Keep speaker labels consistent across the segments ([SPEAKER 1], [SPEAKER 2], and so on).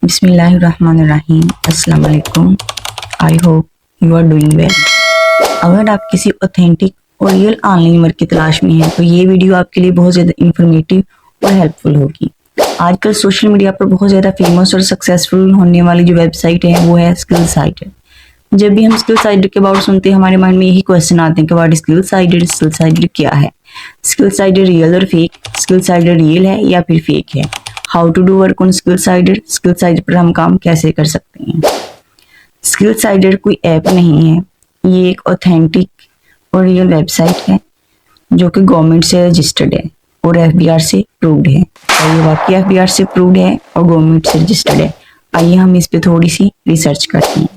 [SPEAKER 1] बिस्मिल्लाहिर्रहमानिर्रहीम। अस्सलाम वालेकुम। I hope you are doing well. अगर आप किसी ऑथेंटिक और रियल ऑनलाइन वर्क की तलाश में हैं तो ये वीडियो आपके लिए बहुत ज़्यादा इंफॉर्मेटिव और हेल्पफुल होगी। आजकल सोशल मीडिया पर बहुत ज़्यादा फेमस और सक्सेसफुल होने वाली जो वेबसाइट है वो है स्किलसाइडर। जब भी हम स्किलसाइडर के बारे में सुनते हैं हमारे माइंड में यही क्वेश्चन आते हैं कि व्हाट इज स्किलसाइडर, स्किलसाइडर क्या है, स्किलसाइडर रियल और फेक, स्किलसाइडर रियल है या फिर फेक है, how to do work on Skillsider, Skillsider पर हम काम कैसे कर सकते हैं। स्किलसाइडर कोई ऐप नहीं है, ये एक ऑथेंटिक और रियल वेबसाइट है जो कि गवर्नमेंट से रजिस्टर्ड है और एफबीआर से अप्रूव्ड है। और ये वाकई एफबीआर से अप्रूव्ड है और गवर्नमेंट से रजिस्टर्ड है। आइए हम इस पे थोड़ी सी रिसर्च करते हैं।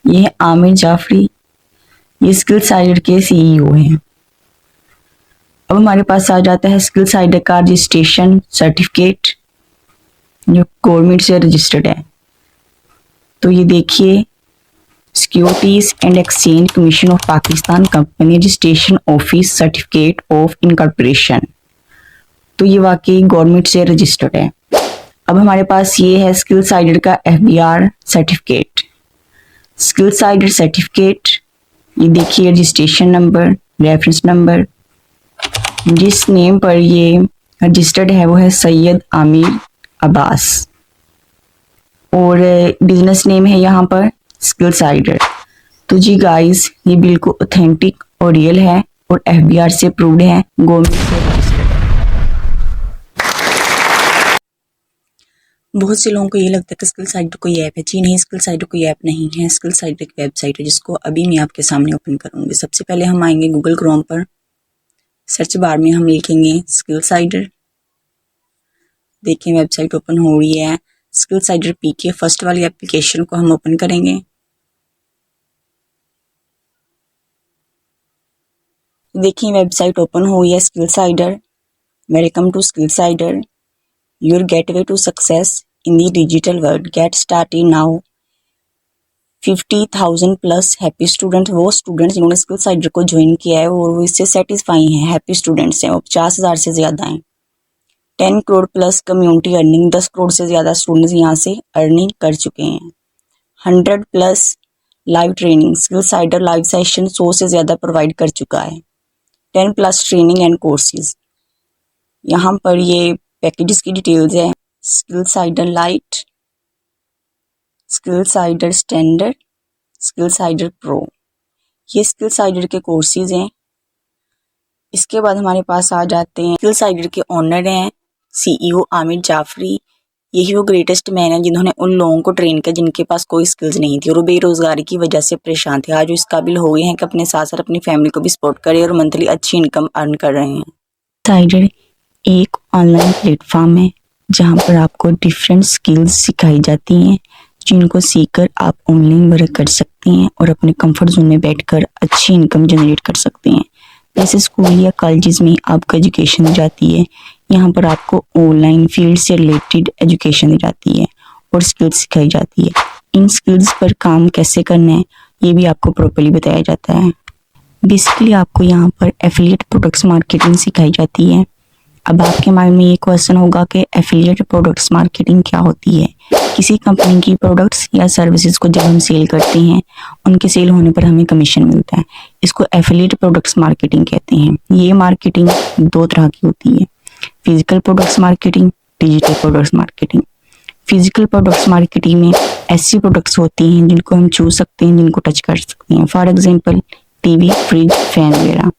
[SPEAKER 1] ये है आमिर जाफरी, ये स्किलसाइडर के सीईओ हैं। अब हमारे पास आ जाता है स्किलसाइडर का रजिस्ट्रेशन सर्टिफिकेट जो गवर्नमेंट से रजिस्टर्ड है। तो ये देखिए, securities and exchange commission of Pakistan company registration office certificate of incorporation. तो ये वाकई गवर्नमेंट से रजिस्टर्ड है। अब हमारे पास ये है स्किलसाइडर का एफबीआर सर्टिफिकेट। स्किलसाइडर सर्टिफिकेट, ये देखिए रजिस्ट्रेशन नंबर, रेफरेंस नंबर, जिस नेम पर ये रजिस्टर्ड है वो है सैयद आमिर अब्बास और बिजनेस नेम है यहाँ पर स्किलसाइडर। तो जी गाइस, ये बिल्कुल ऑथेंटिक और रियल है और एफबीआर से अप्रूव्ड है, गवर्नमेंट से रजिस्टर्ड है। बहुत से लोगों को ये लगता है कि स्किलसाइडर कोई ऐप है। जी नहीं, स्किलसाइडर कोई ऐप नहीं है, स्किलसाइडर एक वेबसाइट है जिसको अभी मैं आपके सामने ओपन करूंगी। सबसे पहले हम आएंगे गूगल क्रोम पर, सर्च बार में हम लिखेंगे स्किलसाइडर। देखिए वेबसाइट ओपन हो रही है। स्किलसाइडर पीके फर्स्ट वाली एप्लीकेशन को हम ओपन करेंगे। देखिए वेबसाइट ओपन हुई है Skillsider. Welcome to Skillsider, your gateway to success in the digital world, get started now. 50,000 plus happy student, वो स्टूडेंट्स जिन्होंने स्किलसाइडर को ज्वाइन किया है और वो इससे सेटिस्फाई हैं, हैप्पी स्टूडेंट्स हैं, वो 50,000 से ज़्यादा हैं। 10 crore plus community earning, 10 crore से ज़्यादा स्टूडेंट्स यहाँ से अर्निंग कर चुके हैं। 100 plus live training, Skillsider live session 100 से ज़्यादा प्रोवाइड कर चुका है। 10 प्लस ट्रेनिंग एंड कोर्सेज, यहाँ पर ये पैकेजेस की डिटेल्स है। स्किलसाइडर लाइट, स्किलसाइडर स्टैंडर्ड, स्किलसाइडर प्रो, ये स्किलसाइडर के कोर्सेज हैं। इसके बाद हमारे पास आ जाते हैं स्किलसाइडर के ओनर हैं सीईओ आमिर जाफरी। यही वो ग्रेटेस्ट मैन है जिन्होंने उन लोगों को ट्रेन किया जिनके पास कोई स्किल्स नहीं थी और वो बेरोजगारी की वजह से परेशान थे। आज वो इस काबिल हो गए हैं कि अपने साथ साथ अपनी फैमिली को भी सपोर्ट करें और मंथली अच्छी इनकम अर्न कर रहे हैं। स्किलसाइडर एक ऑनलाइन प्लेटफॉर्म है जहाँ पर आपको डिफरेंट स्किल्स सिखाई जाती हैं जिनको सीखकर आप ऑनलाइन वर्क कर सकते हैं और अपने कंफर्ट जोन में बैठकर अच्छी इनकम जनरेट कर सकते हैं। जैसे स्कूल या कॉलेजेस में आपको एजुकेशन दी जाती है, यहाँ पर आपको ऑनलाइन फील्ड से रिलेटेड एजुकेशन दी जाती है और स्किल्स सिखाई जाती है। इन स्किल्स पर काम कैसे करना है ये भी आपको प्रॉपर्ली बताया जाता है। बेसिकली आपको यहाँ पर एफिलिएट प्रोडक्ट्स मार्केटिंग सिखाई जाती है। अब आपके माइंड में ये क्वेश्चन होगा कि एफिलिएट प्रोडक्ट्स मार्केटिंग क्या होती है। किसी कंपनी की प्रोडक्ट्स या सर्विसेज को जब हम सेल करते हैं उनके सेल होने पर हमें कमीशन मिलता है, इसको एफिलिएट प्रोडक्ट्स मार्केटिंग कहते हैं। ये मार्केटिंग दो तरह की होती है, physical products marketing, digital products marketing. Physical products marketing में ऐसी प्रोडक्ट्स होती हैं जिनको हम छू सकते हैं, जिनको टच कर सकते हैं, for example TV, fridge, fan वगैरह।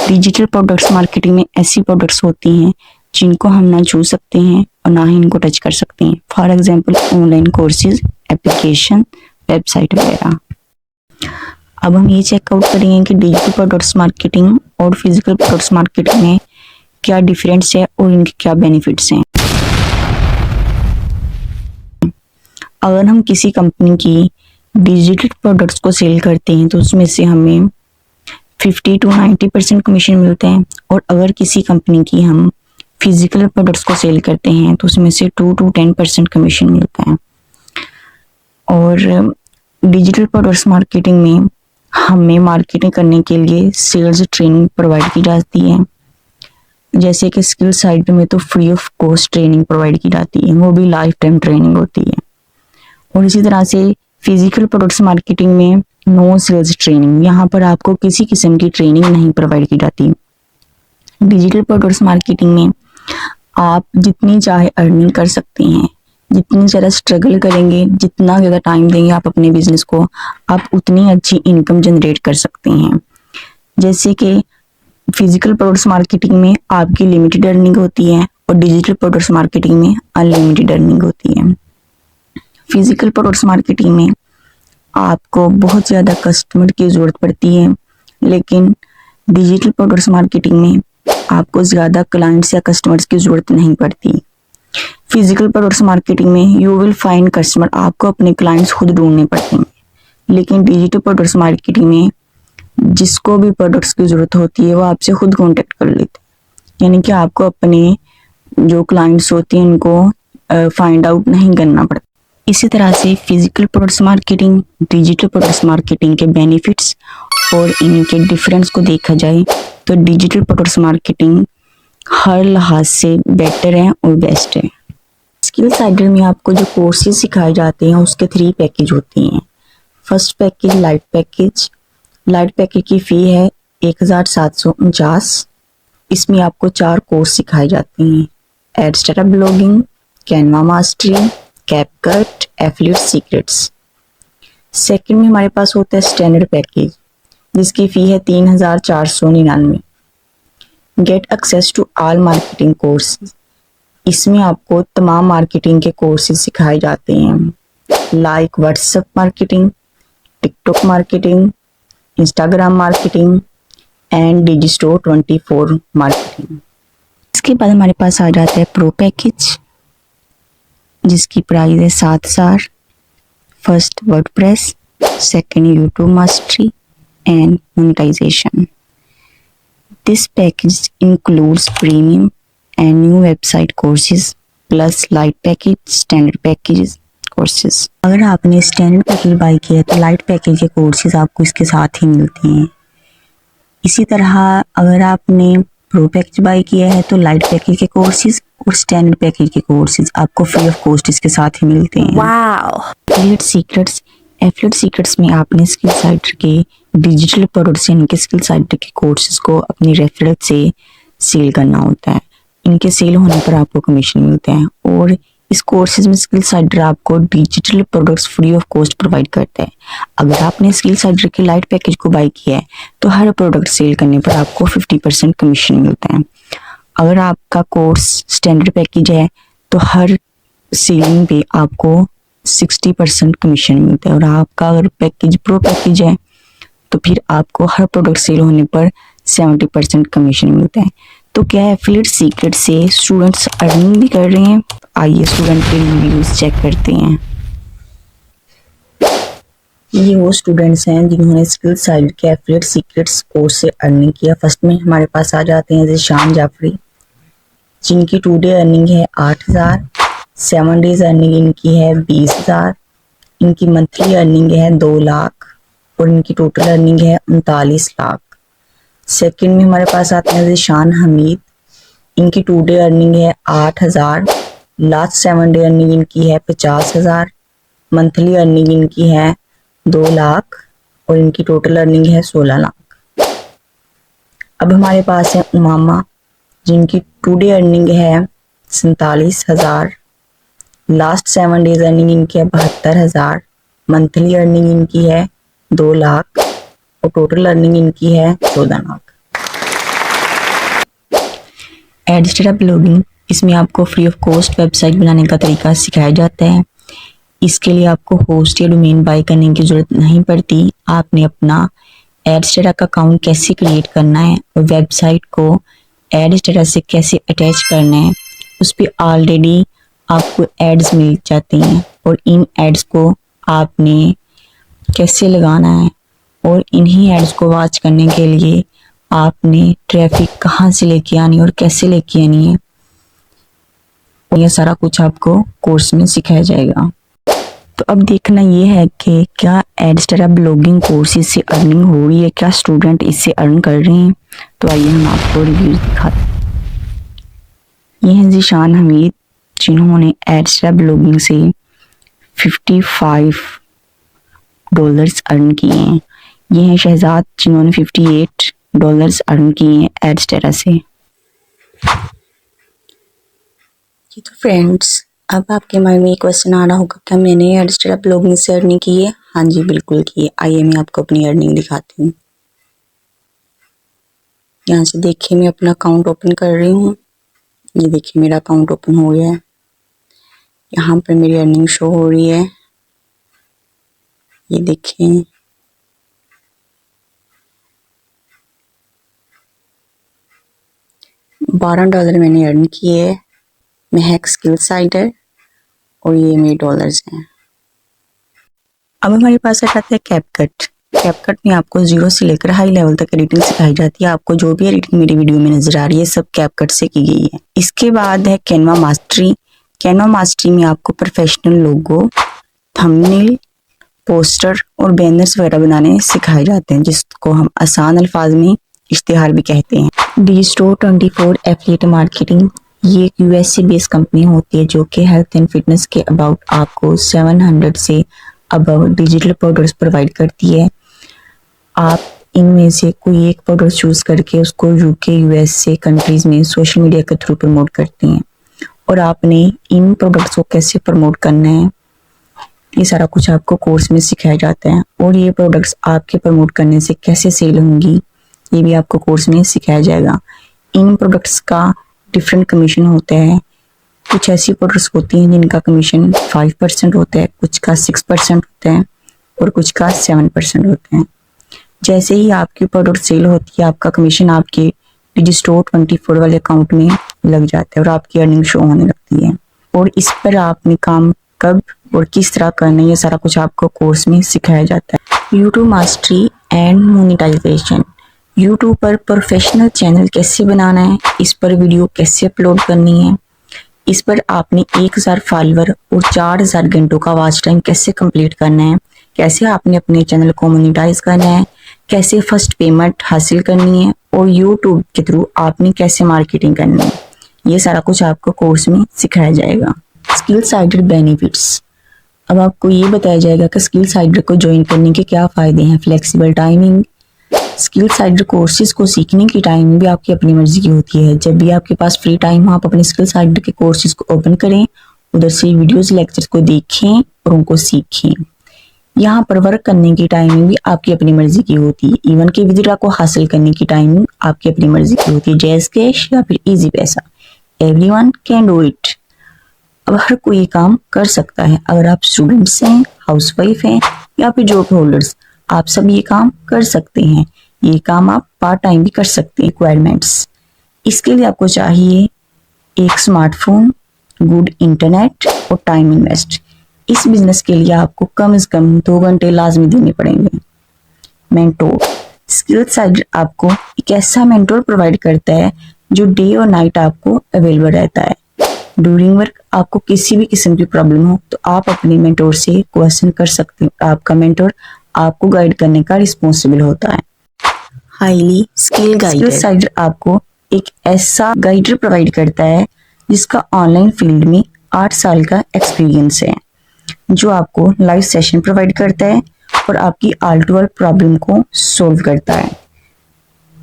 [SPEAKER 1] डिजिटल प्रोडक्ट्स मार्केटिंग में ऐसी प्रोडक्ट्स होती हैं जिनको हम ना छू सकते हैं और ना ही इनको टच कर सकते हैं, for example online courses, application, website वगैरह। अब हम ये चेकआउट करेंगे कि डिजिटल प्रोडक्ट्स मार्केटिंग और फिजिकल प्रोडक्ट्स मार्केटिंग में क्या डिफरेंस है और इनके क्या बेनिफिट्स हैं। अगर हम किसी कंपनी की डिजिटल प्रोडक्ट्स को सेल करते हैं तो उसमें से हमें 50 to 90% कमीशन मिलता है और अगर किसी कंपनी की हम फिजिकल प्रोडक्ट्स को सेल करते हैं तो उसमें से 2 to 10% कमीशन मिलता है। और डिजिटल प्रोडक्ट्स मार्केटिंग में हमें मार्केटिंग करने के लिए सेल्स ट्रेनिंग प्रोवाइड की जाती है। जैसे कि स्किल साइड में तो free of cost training provide की जाती है, वो भी लाइफ टाइम ट्रेनिंग होती है। और इसी तरह से फिजिकल प्रोडक्ट्स मार्केटिंग में नो सेल्स ट्रेनिंग, यहाँ पर आपको किसी किस्म की ट्रेनिंग नहीं प्रोवाइड की जाती। डिजिटल प्रोडक्ट्स मार्केटिंग में आप जितनी चाहे अर्निंग कर सकते हैं, जितनी ज़्यादा स्ट्रगल करेंगे, जितना ज़्यादा टाइम देंगे आप अपने बिजनेस को, आप उतनी अच्छी इनकम जनरेट कर सकते हैं। जैसे कि फिजिकल प्रोडक्ट्स मार्केटिंग में आपकी लिमिटेड अर्निंग होती है और डिजिटल प्रोडक्ट्स मार्केटिंग में अनलिमिटेड अर्निंग होती है। फिजिकल प्रोडक्ट्स मार्केटिंग में आपको बहुत ज़्यादा कस्टमर की ज़रूरत पड़ती है, लेकिन डिजिटल प्रोडक्ट्स मार्केटिंग में आपको ज़्यादा क्लाइंट्स या कस्टमर्स की ज़रूरत नहीं पड़ती। फिजिकल प्रोडक्ट्स मार्केटिंग में यू विल फाइंड कस्टमर, आपको अपने क्लाइंट्स खुद ढूंढने पड़ते हैं। लेकिन डिजिटल प्रोडक्ट्स मार्केटिंग में जिसको भी प्रोडक्ट्स की ज़रूरत होती है वो आपसे खुद कांटेक्ट कर लेते हैं, यानी कि आपको अपने जो क्लाइंट्स होते हैं उनको फाइंड आउट नहीं करना पड़ता। इसी तरह से physical products marketing, digital products marketing के बेनिफिट्स और इनके डिफरेंस को देखा जाए तो डिजिटल प्रोडक्ट्स मार्केटिंग हर लिहाज से बेटर है और बेस्ट है। स्किल साइडर में आपको जो कोर्सेज सिखाए जाते हैं उसके 3 पैकेज होते हैं। First package light package. Light package की फ़ी है 1749। इसमें आपको 4 कोर्स सिखाए जाते हैं: Adsterra blogging, Canva mastery, CapCut, affiliate secrets. Second में हमारे पास होता है स्टैंडर्ड पैकेज, जिसकी फ़ी है 3499। Get access to all marketing course. इसमें आपको तमाम मार्केटिंग के कोर्सेज सिखाए जाते हैं, like WhatsApp marketing, TikTok marketing, Instagram marketing and Digistore 24 marketing. इसके बाद हमारे पास आ जाता है प्रो पैकेज, जिसकी प्राइस है 7000। First WordPress, second YouTube mastery and monetization. This package includes premium and new website courses plus light package, standard packages courses। अगर आपने standard package by किया तो लाइट पैकेज के कोर्सेज आपको इसके साथ ही मिलते हैं। इसी तरह अगर आपने प्रो पैकेज बाई किया है तो लाइट पैकेज के कोर्सेज और स्टैंडर्ड पैकेज के कोर्सेज आपको फ्री ऑफ कॉस्ट इसके साथ ही मिलते हैं। Wow. Affiliate secrets. Affiliate secrets में आपने स्किल साइटर के डिजिटल प्रोडक्ट्स यानी कि स्किल साइटर के कोर्सेज को अपनी रेफरल से सेल करना होता है। इनके सेल होने पर आपको कमीशन मिलते हैं और इस कोर्सेज में स्किल साइडर आपको digital products free of cost provide करता है। अगर आपने स्किल साइडर के लाइट पैकेज को बाई किया है तो हर प्रोडक्ट सेल करने पर आपको 50% कमीशन मिलता है। अगर आपका कोर्स स्टैंडर्ड पैकेज है तो हर सेलिंग पे आपको 60% कमीशन मिलता है और आपका अगर पैकेज प्रो पैकेज है तो फिर आपको हर प्रोडक्ट सेल होने पर 70% कमीशन मिलता है। तो क्या एफिलिएट सीक्रेट से स्टूडेंट्स अर्निंग भी कर रहे हैं? आइए स्टूडेंट के रिव्यूज चेक करते हैं। ये वो स्टूडेंट्स हैं जिन्होंने स्किल साइड के एफिलिएट सीक्रेट्स कोर्स से अर्निंग किया। फर्स्ट में हमारे पास आ जाते हैं ज़िशान जाफरी, जिनकी 2 डे अर्निंग है 8000, 7 डेज अर्निंग इनकी है 20000, इनकी मंथली अर्निंग है 2 लाख और इनकी टोटल अर्निंग है 39 लाख। सेकंड में हमारे पास आते हैं ज़िशान हमीद, इनकी 2 डे अर्निंग है 8000, लास्ट 7 डे अर्निंग इनकी है 50000, मंथली अर्निंग इनकी है 2 लाख और इनकी टोटल अर्निंग है 16 लाख। अब हमारे पास है उमामा, जिनकी 2 डे अर्निंग है 47,000, लास्ट 7 डेज अर्निंग इनकी है 72,000, मंथली अर्निंग इनकी है 2 लाख और टोटल अर्निंग इनकी है 14 लाख। एडस्टारा ब्लॉगिंग, इसमें आपको फ्री ऑफ कॉस्ट वेबसाइट बनाने का तरीका सिखाया जाता है। इसके लिए आपको होस्ट या डोमेन बाय करने की ज़रूरत नहीं पड़ती। आपने अपना एडस्टारा का अकाउंट कैसे क्रिएट करना है और वेबसाइट को एडस्टारा से कैसे अटैच करना है, उस पर ऑलरेडी आपको एड्स मिल जाती हैं और इन एड्स को आपने कैसे लगाना है और इन्हीं एड्स को वॉच करने के लिए आपने ट्रैफिक कहाँ से लेके आनी है और कैसे लेके आनी है, ये सारा कुछ आपको कोर्स में सिखाया जाएगा। तो अब देखना ये है कि क्या एडस्टारा ब्लॉगिंग कोर्सेज से अर्निंग हो रही है, क्या स्टूडेंट इससे अर्न कर रहे हैं। तो आइए हम आपको रिव्यूज दिखाते हैं। ये हैं ज़ीशान हमीद, जिन्होंने एडस्ट्रा ब्लॉगिंग से $55 अर्न किए हैं। ये हैं शहजाद, जिन्होंने $58 अर्न किए हैं एडस्ट्रा से। ये तो फ्रेंड्स, अब आपके माइंड में एक क्वेश्चन आ रहा होगा, क्या मैंने एडस्ट्रा ब्लॉगिंग से अर्निंग की है? हाँ जी, बिल्कुल की है। आइए मैं आपको अपनी अर्निंग दिखाती हूँ। यहाँ से देखिए, मैं अपना अकाउंट ओपन कर रही हूँ। ये देखिए, मेरा अकाउंट ओपन हो गया है। यहाँ पर मेरी अर्निंग शो हो रही है। ये देखिए, $12 मैंने अर्न किए है। मैं हैक स्किल साइडर, और ये मेरे डॉलर्स हैं। अब हमारे पास आ जाता है कैपकट। कैपकट में आपको 0 से लेकर हाई लेवल तक एडिटिंग सिखाई जाती है। आपको जो भी एडिटिंग मेरी वीडियो में नजर आ रही है, सब कैपकट से की गई है। इसके बाद है कैनवा मास्टरी। कैनवा मास्टरी में आपको प्रोफेशनल लोगो, थंबनेल, पोस्टर और बैनर्स वगैरह बनाने सिखाए जाते हैं, जिसको हम आसान अल्फाज में इश्तिहार भी कहते हैं। डिजिस्टोर 24 एफिलिएट मार्केटिंग, ये एक यूएसए बेस्ड कंपनी होती है जो कि हेल्थ एंड फिटनेस के अबाउट आपको 700 से अबव डिजिटल प्रोडक्ट्स प्रोवाइड करती है। आप इनमें से कोई एक प्रोडक्ट चूज करके उसको यूके यूएसए कंट्रीज में सोशल मीडिया के थ्रू प्रमोट करते हैं, और आपने इन प्रोडक्ट्स को कैसे प्रमोट करना है, ये सारा कुछ आपको कोर्स में सिखाया जाता है। और ये प्रोडक्ट्स आपके प्रमोट करने से कैसे सेल होंगी, ये भी आपको कोर्स में सिखाया जाएगा। इन प्रोडक्ट्स का डिफरेंट कमीशन होता है। कुछ ऐसी प्रोडक्ट्स होती हैं जिनका कमीशन 5% होता है, कुछ का 6% होता है, और कुछ का 7% होता है। जैसे ही आपकी प्रोडक्ट सेल होती है, आपका कमीशन आपके डिजिस्टोर 24 वाले अकाउंट में लग जाता है और आपकी अर्निंग शो होने लगती है। और इस पर आपने काम कब और किस तरह करना है, ये सारा कुछ आपको कोर्स में सिखाया जाता है। YouTube mastery and monetization. YouTube पर प्रोफेशनल चैनल कैसे बनाना है, इस पर वीडियो कैसे अपलोड करनी है, इस पर आपने 1000 फॉलोअर और 4000 घंटों का वॉच टाइम कैसे कंप्लीट करना है, कैसे आपने अपने चैनल को मोनेटाइज करना है, कैसे फर्स्ट पेमेंट हासिल करनी है, और यूट्यूब के थ्रू आपने कैसे मार्केटिंग करनी है, ये सारा कुछ आपको कोर्स में सिखाया जाएगा। Skill cider benefits. अब आपको ये बताया जाएगा कि स्किल साइडर को ज्वाइन करने के क्या फ़ायदे हैं। Flexible timing. Skill cider courses को सीखने की टाइमिंग भी आपकी अपनी मर्जी की होती है। जब भी आपके पास फ्री टाइम हो, आप अपने स्किल साइडर के कोर्सेज को ओपन करें, उधर से वीडियोस लेक्चर्स को देखें और उनको सीखें। यहाँ पर वर्क करने की टाइमिंग भी आपकी अपनी मर्जी की होती है। इवन के विड्रॉ को हासिल करने की टाइमिंग आपकी अपनी मर्जी की होती है, जैज़ कैश या फिर इजी पैसा। Everyone can do it. अब हर कोई काम कर सकता है। अगर आप स्टूडेंट्स हैं, हाउसवाइफ हैं या फिर जॉब होल्डर्स, आप सब ये काम कर सकते हैं। ये काम आप पार्ट टाइम भी कर सकते हैं। रिक्वायरमेंट्स। इसके लिए आपको चाहिए एक स्मार्टफोन, गुड इंटरनेट और टाइम इन्वेस्ट। इस बिजनेस के लिए आपको कम से कम 2 घंटे लाजमी देने पड़ेंगे। मेंटोर। स्किल साइडर आपको एक ऐसा मेंटोर प्रोवाइड करता है जो डे और नाइट आपको अवेलेबल रहता है। ड्यूरिंग वर्क आपको किसी भी किस्म की प्रॉब्लम हो तो आप अपने मेंटोर से क्वेश्चन कर सकते हैं। आपका मेंटोर आपको गाइड करने का रिस्पॉन्सिबल होता है। Highly skill guider. Skill sider आपको एक ऐसा गाइडर प्रोवाइड करता है जिसका ऑनलाइन फील्ड में 8 साल का एक्सपीरियंस है, जो आपको लाइव सेशन प्रोवाइड करता है और आपकी ऑल टू ऑल प्रॉब्लम को सॉल्व करता है,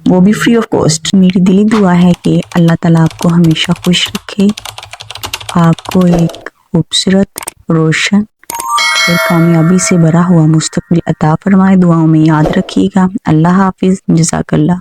[SPEAKER 1] वो भी फ्री ऑफ कॉस्ट। मेरी दिली दुआ है कि अल्लाह ताला आपको हमेशा खुश रखे, आपको एक खूबसूरत, रोशन और कामयाबी से भरा हुआ मुस्तकबिल अता फरमाए। दुआओं में याद रखिएगा। अल्लाह हाफिज। जज़ाकल्लाह।